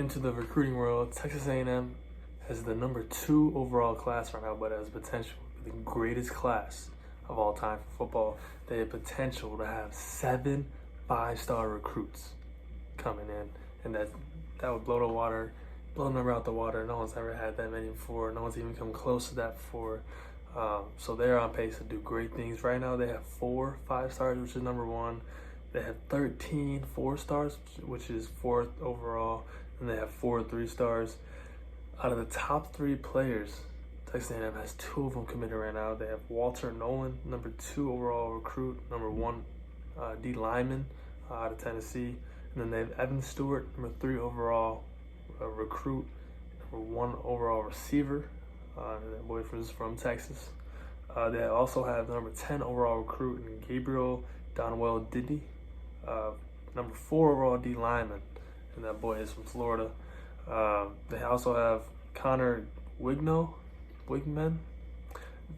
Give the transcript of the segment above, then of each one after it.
into the recruiting world, Texas A&M has the #2 overall class right now, but has potential to be the greatest class of all time for football. They have potential to have 7 5-star recruits coming in, and that would blow the number out the water. No one's ever had that many before. No one's even come close to that before. So they're on pace to do great things. Right now they have 4 5-stars, which is #1. They have 13 4-stars, which is 4th overall, and they have 4 3-stars. Out of the top 3 players, Texas A&M has 2 of them committed right now. They have Walter Nolan, #2 overall recruit, #1 D lineman out of Tennessee, and then they have Evan Stewart, #3 overall recruit, #1 overall receiver. That boy is from Texas. They also have #10 overall recruit in Gabriel Brownlow-Dindy, #4 overall D lineman, and that boy is from Florida. They also have Connor Wigman,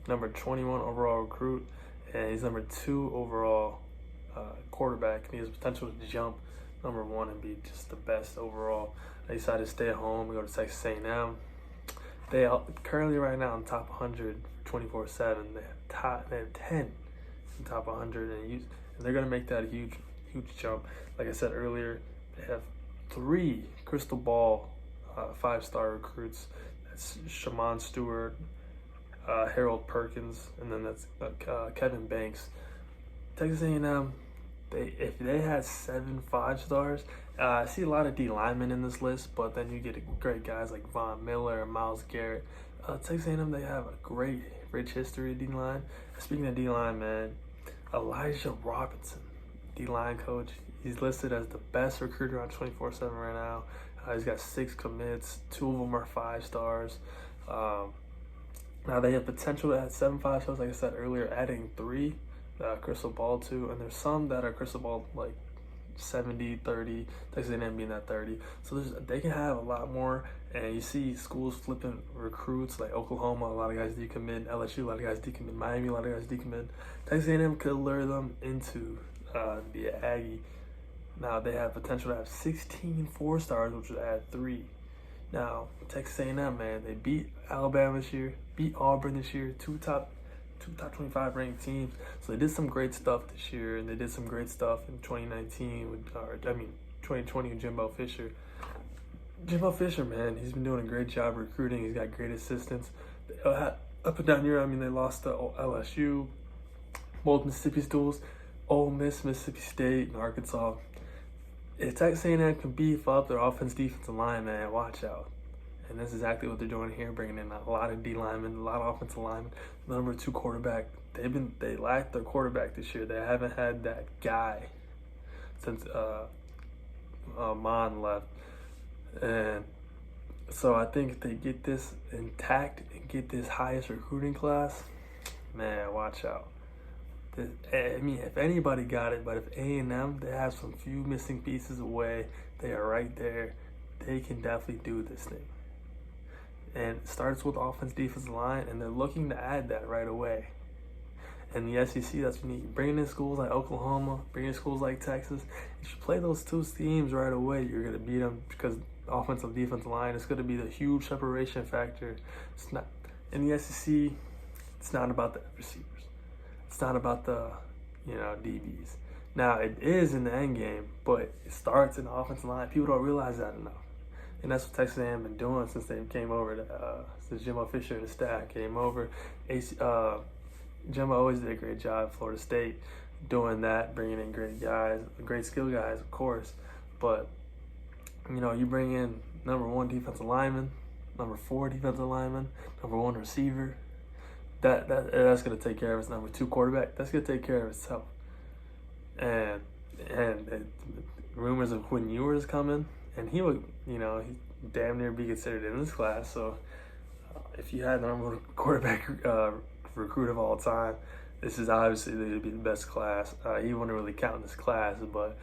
#21 overall recruit, and he's #2 overall quarterback. And he has potential to jump #1 and be just the best overall. They decided to stay at home and go to Texas A&M. They are currently right now in top 100 24/7. They have 10 in top 100, and they're gonna make that a huge jump. Like I said earlier, they have 3 crystal ball 5-star recruits. That's Shaman Stewart, Harold Perkins, and then that's Kevin Banks. Texas A&M, if they had 7 5-stars, I see a lot of D linemen in this list, but then you get great guys like Von Miller and Myles Garrett. Texas A&M, they have a great, rich history of D line. Speaking of D line, man, Elijah Robinson, D line coach, he's listed as the best recruiter on 24/7 right now. He's got 6 commits, 2 of them are 5-stars. Now they have potential to add 7 5-stars, like I said earlier, adding 3 crystal ball too, and there's some that are crystal ball like 70, 30, Texas A&M being that 30. So they can have a lot more, and you see schools flipping recruits like Oklahoma, a lot of guys decommit, LSU, a lot of guys decommit, Miami, a lot of guys decommit. Texas A&M could lure them into the Aggie. Now they have potential to have 16 4-stars, which would add 3. Now Texas A&M, man, they beat Alabama this year, beat Auburn this year, two top 25 ranked teams. So they did some great stuff this year, and they did some great stuff in 2019 with, 2020 with Jimbo Fisher. Jimbo Fisher, man, he's been doing a great job recruiting. He's got great assistants. Up and down here, they lost to LSU, both Mississippi schools, Ole Miss, Mississippi State, and Arkansas. If Texas A&M can beef up their offensive line, man, watch out. And that's exactly what they're doing here, bringing in a lot of D linemen, a lot of offensive linemen. #2 quarterback. They lacked their quarterback this year. They haven't had that guy since Mon left. And so I think if they get this intact and get this highest recruiting class, man, watch out. If anybody got it, but if A&M, they have some few missing pieces away, they are right there. They can definitely do this thing. And it starts with offense, defensive line, and they're looking to add that right away. And the SEC, that's when you bring in schools like Oklahoma, bring in schools like Texas. If you play those 2 teams right away, you're going to beat them, because offensive, defensive line, it's going to be the huge separation factor. It's not in the SEC. It's not about the receivers. It's not about the DBs. Now it is in the end game, but it starts in the offensive line. People don't realize that enough. And that's what Texas A&M been doing since they came over, since Jimbo Fisher and the staff came over. Jimbo always did a great job at Florida State doing that, bringing in great guys, great skill guys, of course. But, you bring in #1 defensive lineman, #4 defensive lineman, #1 receiver. That's going to take care of its #2 quarterback. That's going to take care of itself. And rumors of Quinn Ewers coming. And he would, he'd damn near be considered in this class. So if you had the #1 quarterback recruit of all time, this is obviously going to be the best class. He wouldn't really count in this class, but,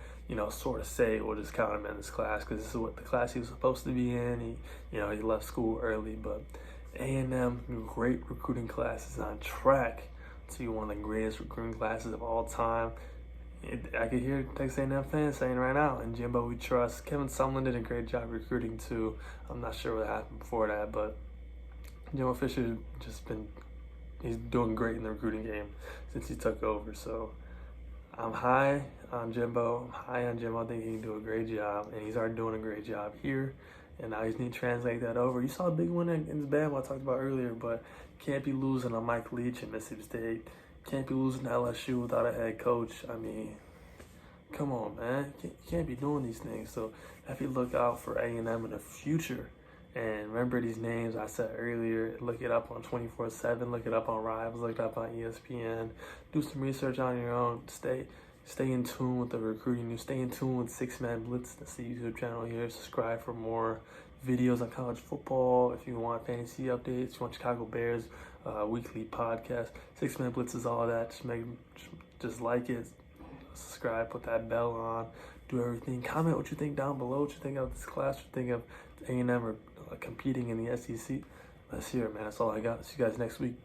sort of say we'll just count him in this class because this is what the class he was supposed to be in. He left school early, but A&M, great recruiting class, is on track to be one of the greatest recruiting classes of all time. I can hear Texas A&M fans saying right now, and Jimbo we trust. Kevin Sumlin did a great job recruiting too. I'm not sure what happened before that, but Jimbo Fisher he's doing great in the recruiting game since he took over. So I'm high on Jimbo. I think he can do a great job, and he's already doing a great job here. And now he's need to translate that over. You saw a big win in Bama I talked about earlier, but can't be losing on Mike Leach in Mississippi State. Can't be losing to LSU without a head coach. I mean, come on, man. You can't be doing these things. So if you look out for A&M in the future, and remember these names I said earlier, look it up on 24/7, look it up on Rivals, look it up on ESPN, do some research on your own, stay in tune with the recruiting news, stay in tune with Six Man Blitz, that's the YouTube channel here, subscribe for more videos on college football, if you want fantasy updates, you want Chicago Bears weekly podcast, Six Man Blitz is all that, just like it, subscribe, put that bell on, do everything, comment what you think down below, what you think of this class, what you think of A&M or competing in the SEC. Let's hear it, man. That's all I got. See you guys next week.